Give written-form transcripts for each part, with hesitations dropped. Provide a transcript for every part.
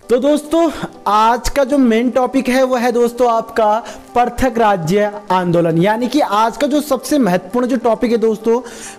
तो दोस्तों आज का जो मेन टॉपिक है वो है दोस्तों आपका पृथक राज्य आंदोलन। यानी कि आज का जो सबसे महत्वपूर्ण जो टॉपिक है दोस्तों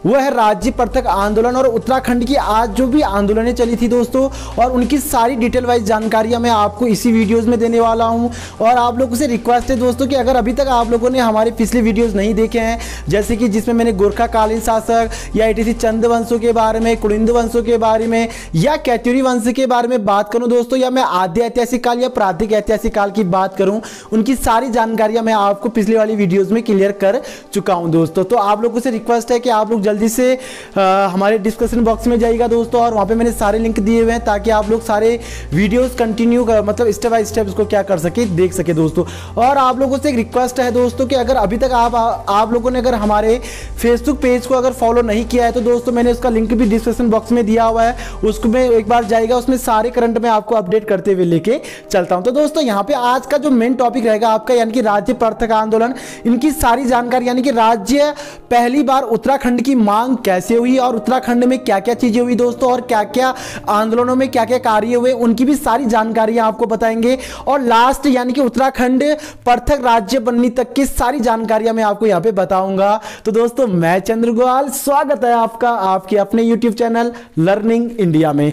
वो है राज्य पृथक आंदोलन और उत्तराखंड की आज जो भी आंदोलनें चली थी दोस्तों, और उनकी सारी डिटेल वाइज जानकारियां मैं आपको इसी वीडियोस में देने वाला हूं। और आप लोगों से रिक्वेस्ट है दोस्तों कि अगर अभी तक आप लोगों ने हमारे पिछले वीडियोज़ नहीं देखे हैं, जैसे कि जिसमें मैंने गोरखाकालीन शासक या एटीसी चंद वंशों के बारे में, कुड़िंद वंशों के बारे में या कैथुरी वंश के बारे में बात करूं दोस्तों, या मैं आद्य ऐतिहासिक काल या प्रारंभिक ऐतिहासिक काल की बात करूं, उनकी सारी जानकारियां मैं आपको पिछले वाली वीडियोस में क्लियर कर चुका हूं दोस्तों। तो आप लोगों से रिक्वेस्ट है कि आप लोग जल्दी से हमारे डिस्कशन बॉक्स में जाइएगा दोस्तों, और वहां पे मैंने सारे लिंक दिए हुए हैं ताकि आप लोग सारे वीडियोस कंटिन्यू मतलब स्टेप बाय स्टेप इसको क्या कर सके, देख सके दोस्तों। और आप लोगों से एक रिक्वेस्ट है दोस्तों कि अगर अभी तक आप लोगों ने अगर हमारे फेसबुक पेज को अगर फॉलो नहीं किया है तो दोस्तों मैंने उसका लिंक भी डिस्क्रिप्शन बॉक्स में दिया हुआ है, उसको में एक बार जाएगा, उसमें सारे करंट में आपको अपडेट करते हुए लेके चलता हूं। तो दोस्तों यहाँ पे आज का जो मेन टॉपिक रहेगा आपका, यानी कि राज्य पृथक आंदोलन, इनकी सारी जानकारी, यानी कि राज्य पहली बार उत्तराखंड की मांग कैसे हुई और उत्तराखंड में क्या क्या चीजें हुई दोस्तों, और क्या क्या आंदोलनों में क्या क्या कार्य हुए, उनकी भी सारी जानकारियां आपको बताएंगे। और लास्ट यानी कि उत्तराखंड पृथक राज्य बनने तक की सारी जानकारियां मैं आपको यहां पे बताऊंगा। तो दोस्तों मैं चंद्र गोयल, स्वागत है आपका आपके अपने YouTube चैनल लर्निंग इंडिया में।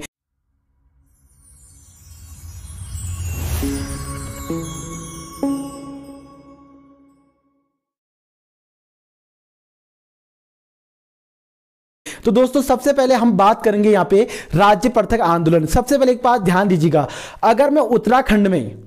तो दोस्तों सबसे पहले हम बात करेंगे यहां पे राज्य पृथक आंदोलन। सबसे पहले एक बात ध्यान दीजिएगा, अगर मैं उत्तराखंड में,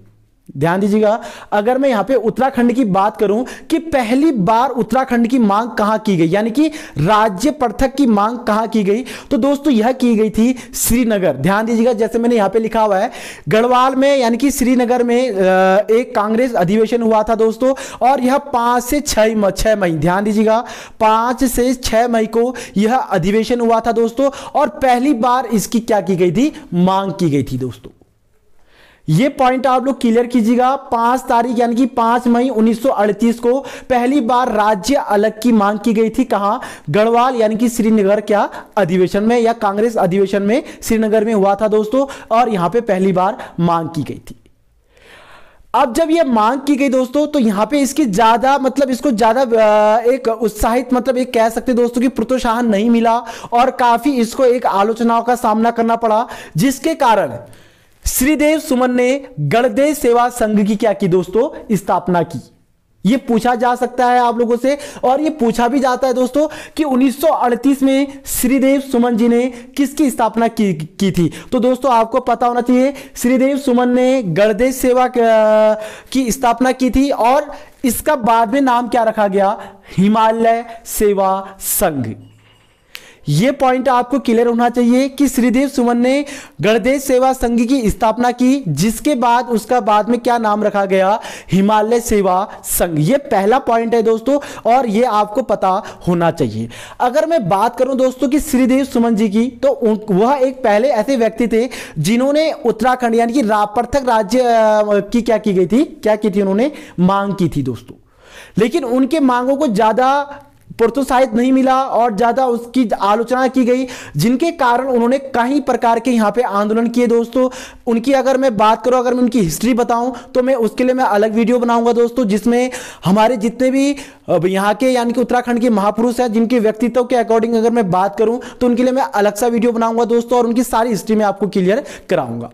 ध्यान दीजिएगा, अगर मैं यहां पे उत्तराखंड की बात करूं कि पहली बार उत्तराखंड की मांग कहां की गई, यानी कि राज्य पृथक की मांग कहां की गई, तो दोस्तों यह की गई थी श्रीनगर। ध्यान दीजिएगा, जैसे मैंने यहां पे लिखा हुआ है गढ़वाल में, यानी कि श्रीनगर में एक कांग्रेस अधिवेशन हुआ था दोस्तों, और यह 5 से 6 मई, ध्यान दीजिएगा 5 से 6 मई को यह अधिवेशन हुआ था दोस्तों, और पहली बार इसकी क्या की गई थी, मांग की गई थी दोस्तों। ये पॉइंट आप लोग क्लियर कीजिएगा। 5 तारीख यानी कि 5 मई 1938 को पहली बार राज्य अलग की मांग की गई थी। कहां, गढ़वाल यानी कि श्रीनगर क्या अधिवेशन में या कांग्रेस अधिवेशन में श्रीनगर में हुआ था दोस्तों, और यहां पे पहली बार मांग की गई थी। अब जब ये मांग की गई दोस्तों तो यहां पे इसकी ज्यादा मतलब इसको ज्यादा एक उत्साहित मतलब एक कह सकते दोस्तों कि प्रोत्साहन नहीं मिला, और काफी इसको एक आलोचनाओं का सामना करना पड़ा, जिसके कारण श्रीदेव सुमन ने गणदेश सेवा संघ की क्या की दोस्तों, स्थापना की। यह पूछा जा सकता है आप लोगों से, और यह पूछा भी जाता है दोस्तों कि 1938 में श्रीदेव सुमन जी ने किसकी स्थापना की थी। तो दोस्तों आपको पता होना चाहिए श्रीदेव सुमन ने गणदेश सेवा की स्थापना की थी, और इसका बाद में नाम क्या रखा गया, हिमालय सेवा संघ। यह पॉइंट आपको क्लियर होना चाहिए कि श्रीदेव सुमन ने गणदेश सेवा संघ की स्थापना की, जिसके बाद उसका बाद में क्या नाम रखा गया, हिमालय सेवा संघ। यह पहला पॉइंट है दोस्तों, और यह आपको पता होना चाहिए। अगर मैं बात करूं दोस्तों कि श्रीदेव सुमन जी की, तो वह एक पहले ऐसे व्यक्ति थे जिन्होंने उत्तराखंड यानी कि पृथक राज्य की क्या की गई थी, क्या की थी, उन्होंने मांग की थी दोस्तों। लेकिन उनके मांगों को ज्यादा प्रोत्साहित नहीं मिला और ज्यादा उसकी आलोचना की गई, जिनके कारण उन्होंने कई प्रकार के यहां पे आंदोलन किए दोस्तों। उनकी अगर मैं बात करूं, अगर मैं उनकी हिस्ट्री बताऊं तो मैं उसके लिए मैं अलग वीडियो बनाऊंगा दोस्तों, जिसमें हमारे जितने भी यहां के यानी कि उत्तराखंड के महापुरुष हैं, जिनके व्यक्तित्व के अकॉर्डिंग अगर मैं बात करूं तो उनके लिए मैं अलग सा वीडियो बनाऊंगा दोस्तों, और उनकी सारी हिस्ट्री में आपको क्लियर कराऊंगा।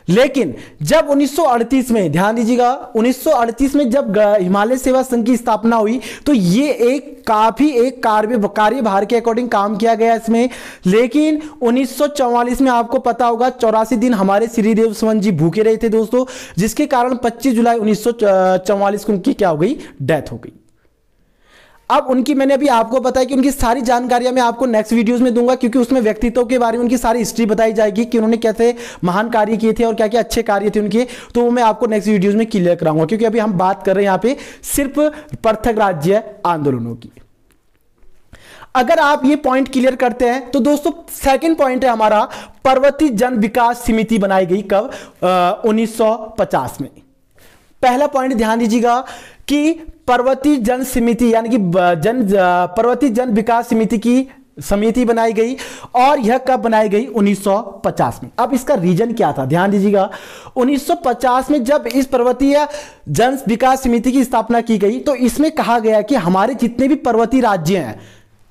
लेकिन जब 1938 में, ध्यान दीजिएगा 1938 में जब हिमालय सेवा संघ की स्थापना हुई, तो ये एक काफी एक कार्यभार के अकॉर्डिंग काम किया गया इसमें। लेकिन 1944 में आपको पता होगा 84 दिन हमारे श्रीदेव सुमन जी भूखे रहे थे दोस्तों, जिसके कारण 25 जुलाई 1944 को उनकी क्या हो गई, डेथ हो गई। अब उनकी मैंने अभी आपको बताया कि उनकी सारी जानकारियां मैं आपको नेक्स्ट वीडियोस में दूंगा, क्योंकि उसमें व्यक्तित्व के बारे में उनकी सारी हिस्ट्री बताई जाएगी कि उन्होंने कैसे महान कार्य किए थे और क्या क्या अच्छे कार्य थे उनके, तो वो मैं आपको नेक्स्ट वीडियोस में क्लियर कराऊंगा। क्योंकि अभी हम बात कर रहे हैं यहां पे सिर्फ पृथक राज्य आंदोलनों की। अगर आप ये पॉइंट क्लियर करते हैं तो दोस्तों सेकंड पॉइंट है हमारा, पर्वतीय जन विकास समिति बनाई गई कब, 1950 में। पहला पॉइंट ध्यान दीजिएगा कि पर्वतीय जन समिति यानी कि पर्वतीय जन विकास समिति की समिति बनाई गई और यह कब बनाई गई? 1950 में। अब इसका रीजन क्या था, ध्यान दीजिएगा। 1950 में जब इस पर्वतीय जन विकास समिति की स्थापना की गई तो इसमें कहा गया कि हमारे जितने भी पर्वतीय राज्य हैं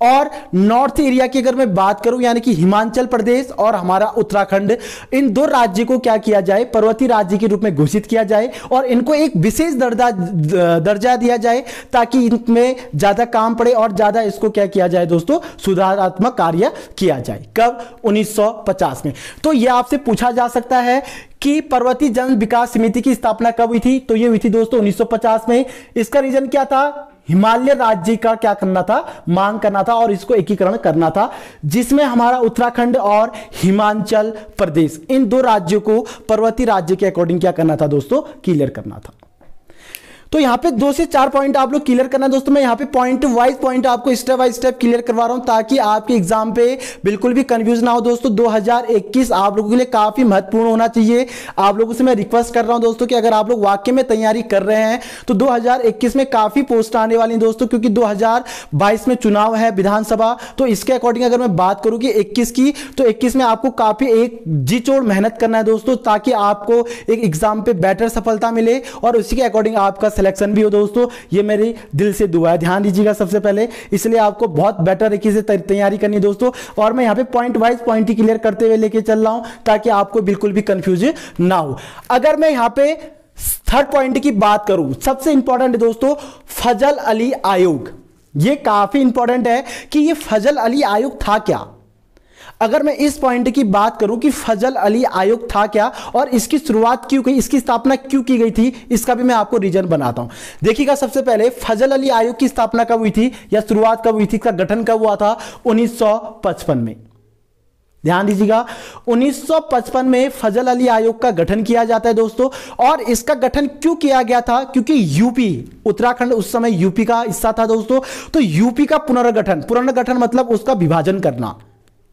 और नॉर्थ एरिया की अगर मैं बात करूं यानी कि हिमाचल प्रदेश और हमारा उत्तराखंड, इन दो राज्य को क्या किया जाए? पर्वतीय राज्य के रूप में घोषित किया जाए और इनको एक विशेष दर्जा दिया जाए ताकि इनमें ज्यादा काम पड़े और ज्यादा इसको क्या किया जाए दोस्तों? सुधारात्मक कार्य किया जाए। कब? 1950 में। तो यह आपसे पूछा जा सकता है कि पर्वतीय जन विकास समिति की स्थापना कब हुई थी? तो ये हुई थी दोस्तों 1950 में। इसका रीजन क्या था? हिमालय राज्य का क्या करना था? मांग करना था और इसको एकीकरण करना था, जिसमें हमारा उत्तराखंड और हिमाचल प्रदेश इन दो राज्यों को पर्वतीय राज्य के अकॉर्डिंग क्या करना था दोस्तों? क्लियर करना था। तो यहां पे 2 से 4 पॉइंट आप लोग क्लियर करना दोस्तों। मैं यहां पे पॉइंट वाइज पॉइंट आपको स्टेप बाय स्टेप क्लियर करवा रहा हूं ताकि आपके एग्जाम पे बिल्कुल भी कंफ्यूज ना हो दोस्तों। 2021 आप लोगों के लिए काफी महत्वपूर्ण होना चाहिए। आप लोगों से मैं रिक्वेस्ट कर रहा हूं दोस्तों कि अगर आप लोग वाकई में तैयारी कर रहे हैं तो 2021 में काफी पोस्ट आने वाली दोस्तों, क्योंकि 2022 में चुनाव है विधानसभा। तो इसके अकॉर्डिंग अगर मैं बात करूं कि 21 की, तो 21 में आपको काफी एक जी चोड़ मेहनत करना है दोस्तों ताकि आपको एक एग्जाम पे बेटर सफलता मिले और उसी के अकॉर्डिंग आपका सिलेक्शन भी हो दोस्तों। ये मेरी दिल से दुआ है, ध्यान दीजिएगा सबसे पहले। इसलिए आपको बहुत बेटर तरीके से तैयारी करनी है दोस्तों। और मैं यहां पे पॉइंट वाइज पॉइंट ही क्लियर करते हुए लेके चल रहा हूं ताकि आपको बिल्कुल भी कंफ्यूज ना हो। अगर मैं यहां पे थर्ड पॉइंट की बात करूं, सबसे इंपॉर्टेंट दोस्तों फजल अली आयोग। ये काफी इंपॉर्टेंट है कि ये फजल अली आयोग था क्या। अगर मैं इस पॉइंट की बात करूं कि फजल अली आयोग था क्या और इसकी शुरुआत क्यों की, इसकी स्थापना क्यों की गई थी, इसका भी मैं आपको रीजन बनाता हूं। देखिएगा सबसे पहले फजल अली आयोग की स्थापना कब हुई थी या शुरुआत कब हुई थी, इसका गठन कब हुआ था? 1955 में। ध्यान दीजिएगा 1955 में फजल अली आयोग का गठन किया जाता है दोस्तों। और इसका गठन क्यों किया गया था? क्योंकि यूपी, उत्तराखंड उस समय यूपी का हिस्सा था दोस्तों। तो यूपी का पुनर्गठन मतलब उसका विभाजन करना,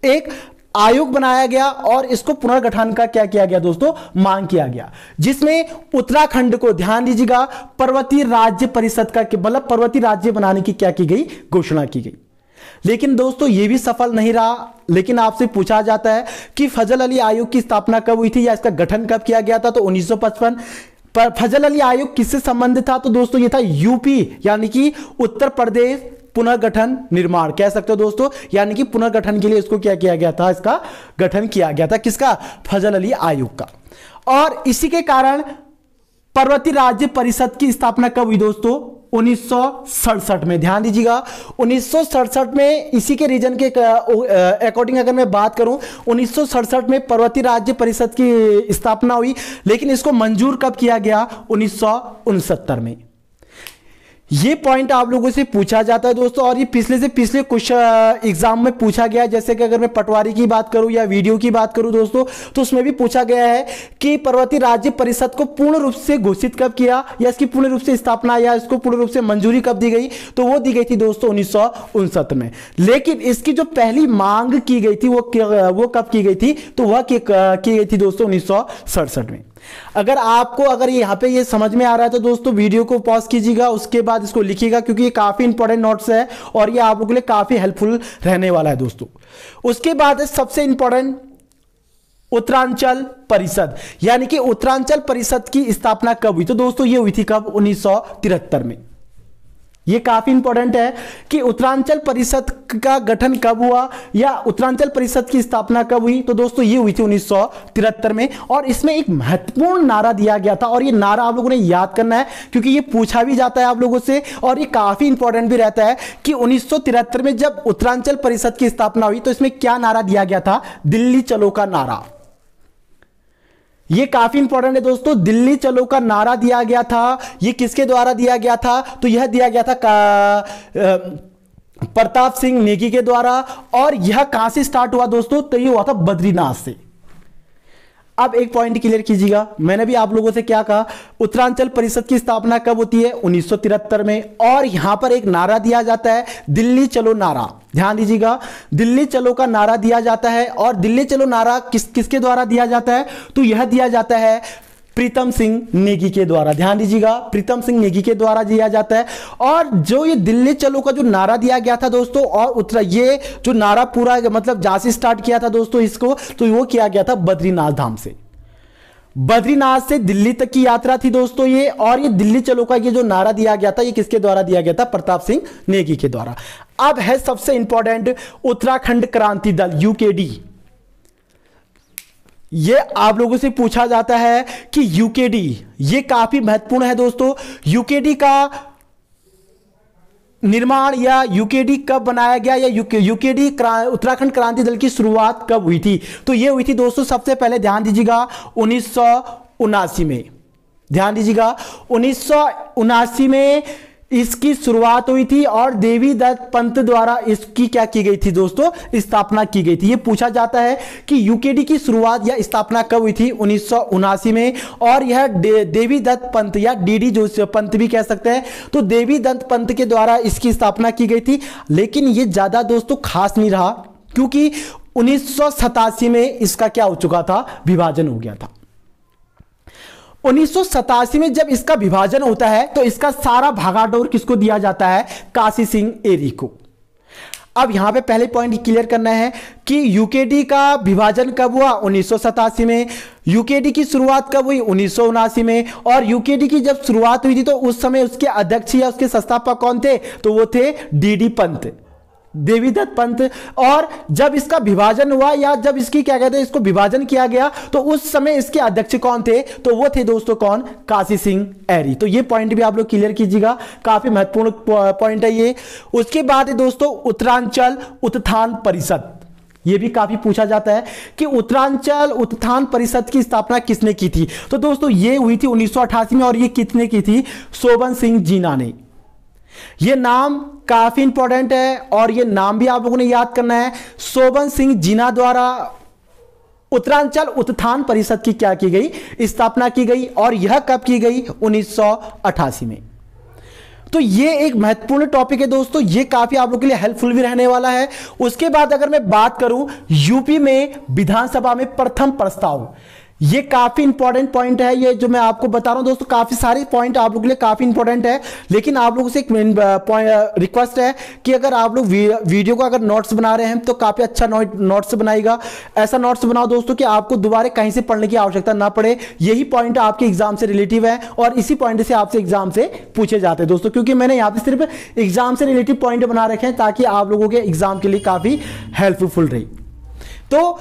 एक आयोग बनाया गया और इसको पुनर्गठन का क्या किया गया दोस्तों? मांग किया गया, जिसमें उत्तराखंड को, ध्यान दीजिएगा, पर्वतीय राज्य परिषद का मतलब पर्वतीय राज्य बनाने की क्या की गई? घोषणा की गई। लेकिन दोस्तों यह भी सफल नहीं रहा। लेकिन आपसे पूछा जाता है कि फजल अली आयोग की स्थापना कब हुई थी या इसका गठन कब किया गया था? तो 1955। पर फजल अली आयोग किससे संबंधित था? तो दोस्तों यह था यूपी यानी कि उत्तर प्रदेश पुनर्गठन निर्माण, कह सकते हो दोस्तों, यानी कि पुनर्गठन के लिए इसको क्या किया गया था? इसका गठन किया गया था। किसका? फजल अली आयोग का। और इसी के कारण पर्वतीय राज्य परिषद की स्थापना कब हुई दोस्तों? 1967 में। ध्यान दीजिएगा 1967 में। इसी के रीजन के अकॉर्डिंग अगर मैं बात करूं, 1967 में पर्वतीय राज्य परिषद की स्थापना हुई, लेकिन इसको मंजूर कब किया गया? 1969 में। ये पॉइंट आप लोगों से पूछा जाता है दोस्तों और ये पिछले कुछ एग्जाम में पूछा गया है। जैसे कि अगर मैं पटवारी की बात करूं या वीडियो की बात करूं दोस्तों, तो उसमें भी पूछा गया है कि पर्वतीय राज्य परिषद को पूर्ण रूप से घोषित कब किया या इसकी पूर्ण रूप से स्थापना या इसको पूर्ण रूप से मंजूरी कब दी गई? तो वो दी गई थी दोस्तों 1969 में। लेकिन इसकी जो पहली मांग की गई थी वो कब की गई थी? तो वह की गई थी दोस्तों 1967 में। अगर यहां पे ये समझ में आ रहा है तो दोस्तों वीडियो को पॉज कीजिएगा, उसके बाद इसको लिखिएगा, क्योंकि ये काफी इंपॉर्टेंट नोट्स है और ये आप लोगों के लिए काफी हेल्पफुल रहने वाला है दोस्तों। उसके बाद सबसे इंपॉर्टेंट उत्तरांचल परिषद, यानी कि उत्तरांचल परिषद की स्थापना कब हुई? तो दोस्तों ये हुई थी कब? 1973 में। ये काफी इंपॉर्टेंट है कि उत्तरांचल परिषद का गठन कब हुआ या उत्तरांचल परिषद की स्थापना कब हुई? तो दोस्तों ये हुई थी 1973 में। और इसमें एक महत्वपूर्ण नारा दिया गया था और ये नारा आप लोगों ने याद करना है क्योंकि ये पूछा भी जाता है आप लोगों से और ये काफी इंपॉर्टेंट भी रहता है कि 1973 में जब उत्तरांचल परिषद की स्थापना हुई तो इसमें क्या नारा दिया गया था? दिल्ली चलो का नारा। ये काफी इंपॉर्टेंट है दोस्तों। दिल्ली चलो का नारा दिया गया था। ये किसके द्वारा दिया गया था? तो यह दिया गया था प्रताप सिंह नेगी के द्वारा। और यह कहां से स्टार्ट हुआ दोस्तों? तो यह हुआ था बद्रीनाथ से। अब एक पॉइंट क्लियर कीजिएगा, मैंने भी आप लोगों से क्या कहा? उत्तरांचल परिषद की स्थापना कब होती है? 1973 में। और यहां पर एक नारा दिया जाता है, दिल्ली चलो नारा। ध्यान दीजिएगा, दिल्ली चलो का नारा दिया जाता है। और दिल्ली चलो नारा किसके द्वारा दिया जाता है? तो यह दिया जाता है प्रीतम सिंह नेगी के द्वारा। ध्यान दीजिएगा, प्रीतम सिंह नेगी के द्वारा दिया जाता है। और जो ये दिल्ली चलो का जो नारा दिया गया था दोस्तों, और ये जो नारा पूरा मतलब जहां से स्टार्ट किया था दोस्तों इसको, तो वो किया गया था बद्रीनाथ धाम से। बद्रीनाथ से दिल्ली तक की यात्रा थी दोस्तों ये। और ये दिल्ली चलो का ये जो नारा दिया गया था, ये किसके द्वारा दिया गया था? प्रताप सिंह नेगी के द्वारा। अब है सबसे इंपॉर्टेंट उत्तराखंड क्रांति दल, यूकेडी। ये आप लोगों से पूछा जाता है कि यूकेडी, ये काफी महत्वपूर्ण है दोस्तों। यूकेडी का निर्माण या यूकेडी कब बनाया गया, या यूकेडी उत्तराखंड क्रांति दल की शुरुआत कब हुई थी? तो ये हुई थी दोस्तों, सबसे पहले ध्यान दीजिएगा 1979 में। ध्यान दीजिएगा 1979 में इसकी शुरुआत हुई थी और देवी दत्त पंत द्वारा इसकी क्या की गई थी दोस्तों? स्थापना की गई थी। ये पूछा जाता है कि यूकेडी की शुरुआत या स्थापना कब हुई थी? 1979 में। और यह देवी दत्त पंत या डीडी जो पंत भी कह सकते हैं, तो देवी दत्त पंत के द्वारा इसकी स्थापना की गई थी। लेकिन ये ज्यादा दोस्तों खास नहीं रहा, क्योंकि 1987 में इसका क्या हो चुका था? विभाजन हो गया था। 1987 में जब इसका विभाजन होता है तो इसका सारा भागाडोर किसको दिया जाता है? काशी सिंह एरी को। अब यहां पे पहले पॉइंट क्लियर करना है कि यूकेडी का विभाजन कब हुआ? 1987 में। यूकेडी की शुरुआत कब हुई? 1979 में। और यूकेडी की जब शुरुआत हुई थी तो उस समय उसके अध्यक्ष या उसके संस्थापक कौन थे? तो वो थे डीडी पंत, देवी दत्त पंत। और जब इसका विभाजन हुआ या जब इसकी क्या कहते हैं, इसको विभाजन किया गया, तो उस समय इसके अध्यक्ष कौन थे? तो वो थे दोस्तों कौन? काशी सिंह एरी। तो ये पॉइंट भी आप लोग क्लियर कीजिएगा, काफी महत्वपूर्ण पॉइंट है ये। उसके बाद है दोस्तों उत्तरांचल उत्थान परिषद। ये भी काफी पूछा जाता है कि उत्तरांचल उत्थान परिषद की स्थापना किसने की थी? तो दोस्तों ये हुई थी 1988 में। और ये किसने की थी? शोभन सिंह जीना ने। ये नाम काफी इंपॉर्टेंट है और ये नाम भी आप लोगों ने याद करना है। शोभन सिंह जीना द्वारा उत्तरांचल उत्थान परिषद की क्या की गई? स्थापना की गई। और यह कब की गई? 1988 में। तो ये एक महत्वपूर्ण टॉपिक है दोस्तों, ये काफी आप लोगों के लिए हेल्पफुल भी रहने वाला है। उसके बाद अगर मैं बात करूं यूपी में विधानसभा में प्रथम प्रस्ताव, ये काफी इंपॉर्टेंट पॉइंट है। ये जो मैं आपको बता रहा हूं दोस्तों, काफी सारे पॉइंट आप लोगों के लिए काफी इंपॉर्टेंट है। लेकिन आप लोगों से एक रिक्वेस्ट है कि अगर आप लोग वीडियो को अगर नोट्स बना रहे हैं तो काफी अच्छा नोट्स बनाएगा। ऐसा नोट्स बनाओ दोस्तों कि आपको दोबारा कहीं से पढ़ने की आवश्यकता ना पड़े। यही पॉइंट आपके एग्जाम से रिलेटिव है और इसी पॉइंट से आपसे एग्जाम से पूछे जाते हैं दोस्तों, क्योंकि मैंने यहाँ पे सिर्फ एग्जाम से रिलेटिव पॉइंट बना रखे हैं ताकि आप लोगों के एग्जाम के लिए काफी हेल्पफुल रही। तो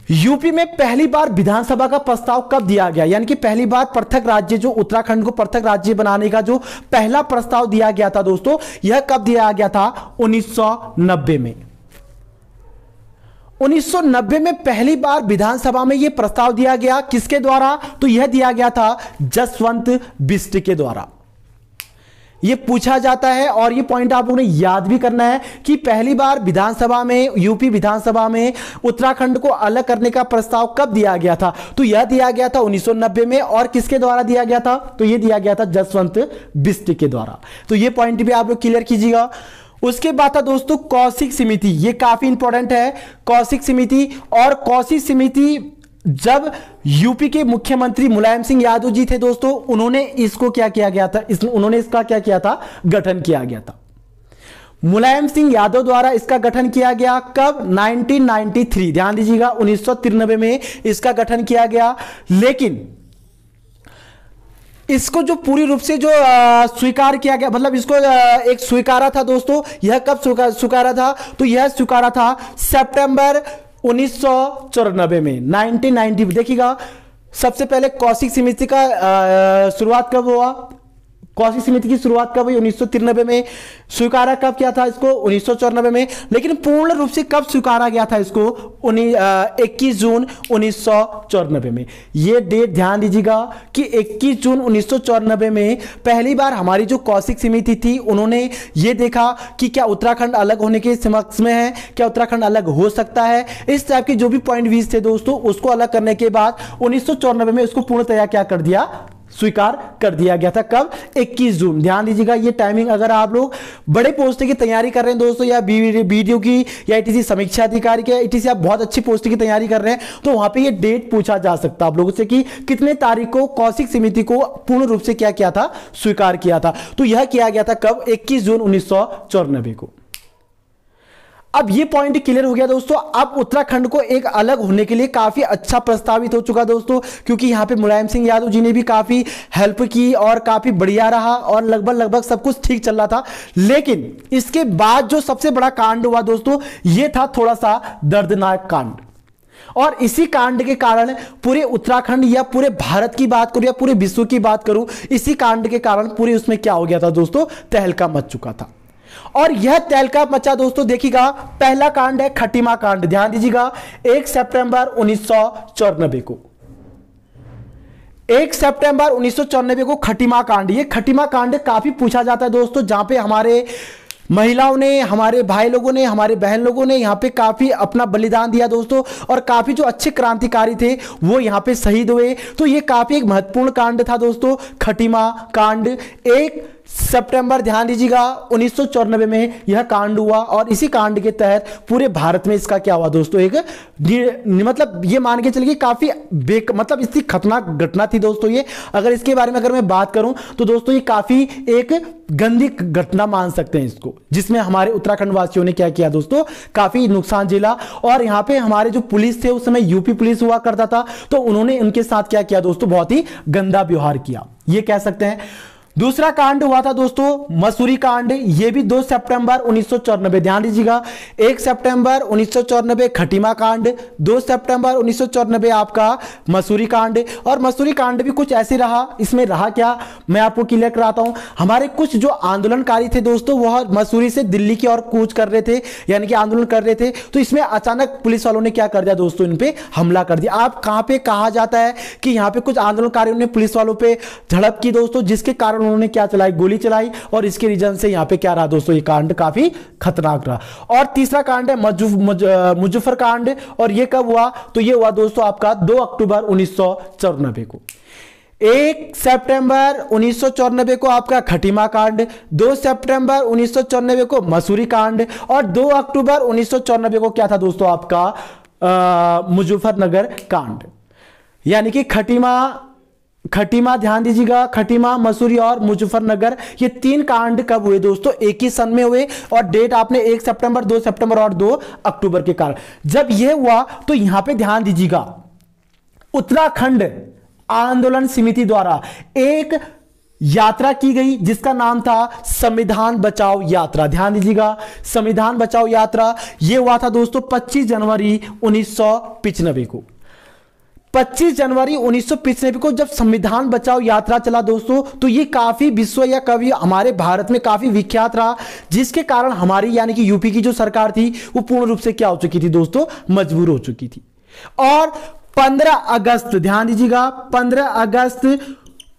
यूपी में पहली बार विधानसभा का प्रस्ताव कब दिया गया? यानी कि पहली बार पृथक राज्य, जो उत्तराखंड को पृथक राज्य बनाने का जो पहला प्रस्ताव दिया गया था दोस्तों, यह कब दिया गया था? 1990 में। 1990 में पहली बार विधानसभा में यह प्रस्ताव दिया गया। किसके द्वारा? तो यह दिया गया था जसवंत बिष्ट के द्वारा। ये पूछा जाता है और ये पॉइंट आप लोगों ने याद भी करना है कि पहली बार विधानसभा में, यूपी विधानसभा में उत्तराखंड को अलग करने का प्रस्ताव कब दिया गया था? तो यह दिया गया था 1990 में। और किसके द्वारा दिया गया था? तो यह दिया गया था जसवंत बिष्ट के द्वारा। तो यह पॉइंट भी आप लोग क्लियर कीजिएगा। उसके बाद था दोस्तों कौशिक समिति। यह काफी इंपॉर्टेंट है, कौशिक समिति। और कौशिक समिति जब यूपी के मुख्यमंत्री मुलायम सिंह यादव जी थे दोस्तों, उन्होंने इसको क्या किया गया था? उन्होंने इसका क्या किया था? गठन किया गया था। मुलायम सिंह यादव द्वारा इसका गठन किया गया। कब? 1993। ध्यान दीजिएगा 1993 में इसका गठन किया गया। लेकिन इसको जो पूरी रूप से जो स्वीकार किया गया, मतलब इसको एक स्वीकारा था दोस्तों, यह कब स्वीकारा था? तो यह स्वीकारा था सितंबर 1994 में, 1990। देखिएगा सबसे पहले कौशिक समिति का शुरुआत कब हुआ? कौशिक समिति की शुरुआत कब हुई? 1993 में। स्वीकारा कब किया था इसको? 1994 में। लेकिन पूर्ण रूप से कब स्वीकारा गया था इसको? 21 जून 1994 में। यह डेट ध्यान दीजिएगा कि 21 जून 1994 में पहली बार हमारी जो कौशिक समिति थी, उन्होंने ये देखा कि क्या उत्तराखंड अलग होने के समक्ष में है, क्या उत्तराखंड अलग हो सकता है। इस टाइप के जो भी पॉइंट 20 थे दोस्तों, उसको अलग करने के बाद 1994 में उसको पूर्णतया क्या कर दिया? स्वीकार कर दिया गया था। कब? 21 जून। ध्यान दीजिएगा ये टाइमिंग, अगर आप लोग बड़े पोस्ट की तैयारी कर रहे हैं दोस्तों, या बीडीओ की या ईटीसी समीक्षा अधिकारी के, ईटीसी आप बहुत अच्छी पोस्ट की तैयारी कर रहे हैं, तो वहां पे ये डेट पूछा जा सकता है आप लोगों से कि कितने तारीख को कौशिक समिति को पूर्ण रूप से क्या किया था? स्वीकार किया था। तो यह किया गया था कब? 21 जून 1994 को। अब ये पॉइंट क्लियर हो गया दोस्तों। अब उत्तराखंड को एक अलग होने के लिए काफी अच्छा प्रस्तावित हो चुका दोस्तों, क्योंकि यहां पे मुलायम सिंह यादव जी ने भी काफी हेल्प की और काफी बढ़िया रहा और लगभग सब कुछ ठीक चल रहा था। लेकिन इसके बाद जो सबसे बड़ा कांड हुआ दोस्तों, ये था थोड़ा सा दर्दनाक कांड। और इसी कांड के कारण पूरे उत्तराखंड या पूरे भारत की बात करूं या पूरे विश्व की बात करूं, इसी कांड के कारण पूरे उसमें क्या हो गया था दोस्तों? तहलका मच चुका था। और यह तहलका मचा दोस्तों, देखिएगा पहला कांड है खटीमा कांड। ध्यान दीजिएगा 1 सितंबर 1994 को, 1 सितंबर 1994 को खटीमा कांड। ये खटीमा कांड काफी पूछा जाता है दोस्तों, जहां पे हमारे महिलाओं ने, हमारे भाई लोगों ने, हमारे बहन लोगों ने यहां पे काफी अपना बलिदान दिया दोस्तों, और काफी जो अच्छे क्रांतिकारी थे वो यहां पे शहीद हुए। तो ये काफी एक महत्वपूर्ण कांड था दोस्तों, खटीमा कांड। 1 सितंबर ध्यान दीजिएगा 1994 में यह कांड हुआ, और इसी कांड के तहत पूरे भारत में इसका क्या हुआ दोस्तों? एक मतलब ये मान के चलिए काफी मतलब इसकी खतरनाक घटना थी दोस्तों ये। अगर इसके बारे में अगर मैं बात करूं तो दोस्तों ये काफी एक गंदी घटना मान सकते हैं इसको, जिसमें हमारे उत्तराखंड वासियों ने क्या किया दोस्तों? काफी नुकसान झेला। और यहां पे हमारे जो पुलिस थे, उस समय यूपी पुलिस हुआ करता था, तो उन्होंने उनके साथ क्या किया दोस्तों? बहुत ही गंदा व्यवहार किया, ये कह सकते हैं। दूसरा कांड हुआ था दोस्तों मसूरी कांड। यह भी 2 सितंबर 1994। ध्यान दीजिएगा 1 सितंबर 1994 खटीमा कांड, 2 सितंबर 1994 आपका मसूरी कांड। और मसूरी कांड भी कुछ ऐसे रहा। इसमें रहा क्या, मैं आपको क्लियर कराता हूं। हमारे कुछ जो आंदोलनकारी थे दोस्तों, वह मसूरी से दिल्ली की ओर कूच कर रहे थे, यानी कि आंदोलन कर रहे थे। तो इसमें अचानक पुलिस वालों ने क्या कर दिया दोस्तों? इन पे हमला कर दिया। आप कहां पे कहा जाता है कि यहां पे कुछ आंदोलनकारियों ने पुलिस वालों पे झड़प की दोस्तों, जिसके कारण उन्होंने क्या चलाई? गोली चलाई। और इसके रीजन से यहां पे क्या रहा दोस्तों? ये कांड काफी खतरनाक रहा। और तीसरा कांड है मुजफ्फर कांड। और ये कब हुआ? तो ये हुआ दोस्तों आपका 2 अक्टूबर 1994 को। 1 सितंबर 1994 को आपका खटीमा कांड, 2 सितंबर 1994 को मसूरी कांड, और 2 अक्टूबर 1994 को क्या था दोस्तों? आपका मुजफ्फरनगर कांड। यानी कि खटीमा ध्यान दीजिएगा, खटीमा, मसूरी और मुजफ्फरनगर, ये 3 कांड कब हुए दोस्तों? एक ही सन में हुए। और डेट आपने 1 सितंबर, 2 सितंबर और 2 अक्टूबर के कारण। जब यह हुआ तो यहां पे ध्यान दीजिएगा उत्तराखंड आंदोलन समिति द्वारा एक यात्रा की गई, जिसका नाम था संविधान बचाओ यात्रा। ध्यान दीजिएगा संविधान बचाओ यात्रा। यह हुआ था दोस्तों 25 जनवरी 1995 को। 25 जनवरी 1995 को जब संविधान बचाओ यात्रा चला दोस्तों, तो ये काफी विश्व या कभी हमारे भारत में काफी विख्यात रहा, जिसके कारण हमारी यानी कि यूपी की जो सरकार थी वो पूर्ण रूप से क्या हो चुकी थी दोस्तों? मजबूर हो चुकी थी। और 15 अगस्त ध्यान दीजिएगा 15 अगस्त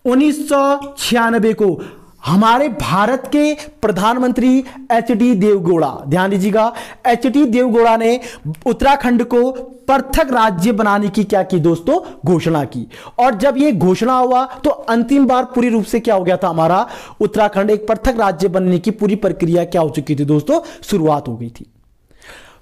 1996 को हमारे भारत के प्रधानमंत्री एचडी देवगौड़ा, ध्यान दीजिएगा एचडी देवगौड़ा ने उत्तराखंड को पृथक राज्य बनाने की क्या की दोस्तों? घोषणा की। और जब यह घोषणा हुआ तो अंतिम बार पूरी रूप से क्या हो गया था? हमारा उत्तराखंड एक पृथक राज्य बनने की पूरी प्रक्रिया क्या हो चुकी थी दोस्तों? शुरुआत हो गई थी।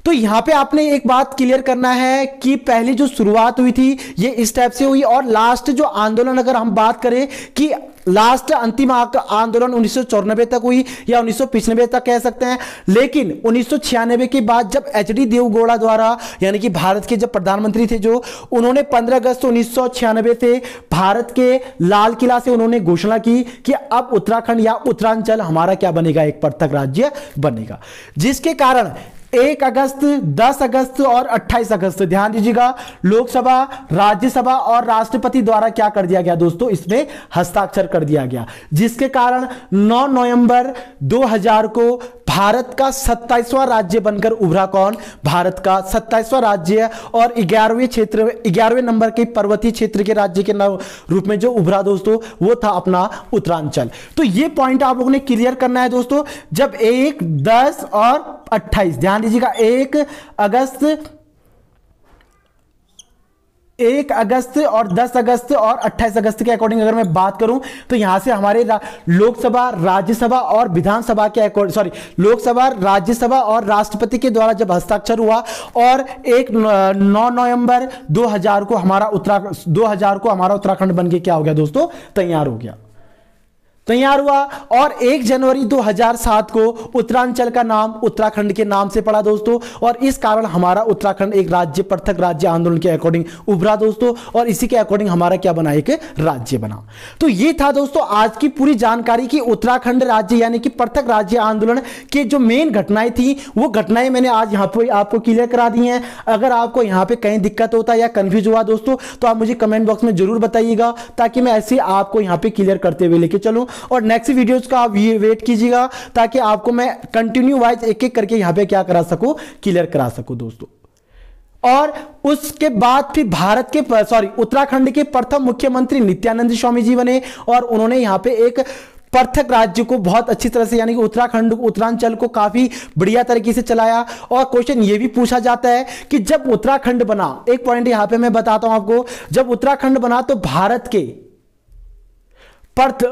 तो यहां पे आपने एक बात क्लियर करना है कि पहली जो शुरुआत हुई थी ये इस टाइप से हुई, और लास्ट जो आंदोलन अगर हम बात करें कि लास्ट अंतिम आंदोलन 1994 तक हुई या 1995 तक कह सकते हैं। लेकिन 1996 के बाद जब एचडी देवगौड़ा द्वारा यानी कि भारत के जब प्रधानमंत्री थे जो, उन्होंने 15 अगस्त 1996 से भारत के लाल किला से उन्होंने घोषणा की कि अब उत्तराखंड या उत्तरांचल हमारा क्या बनेगा? एक पृथक राज्य बनेगा। जिसके कारण 1 अगस्त, 10 अगस्त और 28 अगस्त ध्यान दीजिएगा लोकसभा, राज्यसभा और राष्ट्रपति द्वारा क्या कर दिया गया दोस्तों? इसमें हस्ताक्षर कर दिया गया। जिसके कारण 9 नवंबर 2000 को भारत का 27वां राज्य बनकर उभरा। कौन? भारत का 27वां राज्य और 11वें नंबर के पर्वतीय क्षेत्र के राज्य के रूप में जो उभरा दोस्तों, वो था अपना उत्तरांचल। तो ये पॉइंट आप लोगों ने क्लियर करना है दोस्तों। जब 1, 10 और 28 ध्यान दीजिएगा 1 अगस्त 1 अगस्त और 10 अगस्त और 28 अगस्त के अकॉर्डिंग अगर मैं बात करूं तो यहां से हमारे लोकसभा, राज्यसभा और विधानसभा के अकॉर्डिंग, लोकसभा, राज्यसभा और राष्ट्रपति के द्वारा जब हस्ताक्षर हुआ और 9 नवंबर 2000 को हमारा उत्तराखंड बन के क्या हो गया दोस्तों, तैयार हुआ। और 1 जनवरी 2007 को उत्तरांचल का नाम उत्तराखंड के नाम से पड़ा दोस्तों, और इस कारण हमारा उत्तराखंड एक राज्य, पृथक राज्य आंदोलन के अकॉर्डिंग उभरा दोस्तों, और इसी के अकॉर्डिंग हमारा क्या बना, एक राज्य बना। तो ये था दोस्तों आज की पूरी जानकारी कि उत्तराखंड राज्य यानी कि पृथक राज्य आंदोलन के जो मेन घटनाएं थी वो घटनाएं मैंने आज यहां पर आपको क्लियर करा दी हैं। अगर आपको यहां पर कहीं दिक्कत होता है या कंफ्यूज हुआ दोस्तों तो आप मुझे कमेंट बॉक्स में जरूर बताइएगा, ताकि मैं ऐसे आपको यहां पर क्लियर करते हुए लेके चलूं। और नेक्स्ट वीडियोस का आप वेट कीजिएगा ताकि आपको मैं कंटिन्यू वाइज एक एक करके यहां पे क्या करा सकूं, क्लियर करा सकूं दोस्तों। और उसके बाद फिर उत्तराखंड के प्रथम मुख्यमंत्री नित्यानंद स्वामी जी बने, और उन्होंने यहां पे एक पृथक राज्य को बहुत अच्छी तरह से यानी कि उत्तरांचल को काफी बढ़िया तरीके से चलाया। और क्वेश्चन ये भी पूछा जाता है कि जब उत्तराखंड बना, एक पॉइंट यहां पे मैं बताता हूं आपको, जब उत्तराखंड बना तो भारत के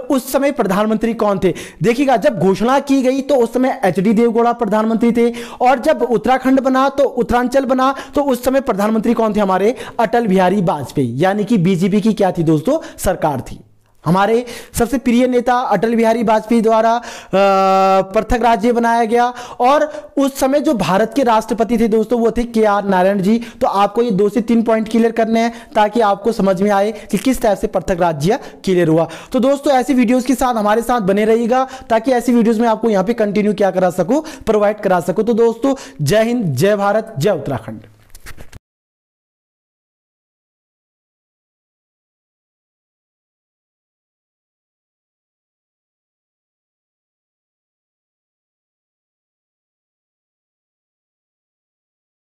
उस समय प्रधानमंत्री कौन थे? देखिएगा, जब घोषणा की गई तो उस समय एचडी देवगौड़ा प्रधानमंत्री थे, और जब उत्तराखंड बना तो उत्तरांचल बना तो उस समय प्रधानमंत्री कौन थे? हमारे अटल बिहारी वाजपेयी, यानी कि बीजेपी की क्या थी दोस्तों, सरकार थी। हमारे सबसे प्रिय नेता अटल बिहारी वाजपेयी द्वारा पृथक राज्य बनाया गया। और उस समय जो भारत के राष्ट्रपति थे दोस्तों वो थे KR नारायण जी। तो आपको ये 2 से 3 पॉइंट क्लियर करने हैं ताकि आपको समझ में आए कि किस टाइप से पृथक राज्य क्लियर हुआ। तो दोस्तों ऐसी वीडियोस के साथ हमारे साथ बने रहिएगा ताकि ऐसी वीडियोस में आपको यहाँ पे कंटिन्यू क्या करा सकूं, प्रोवाइड करा सकूं। तो दोस्तों जय हिंद, जय भारत, जय उत्तराखंड।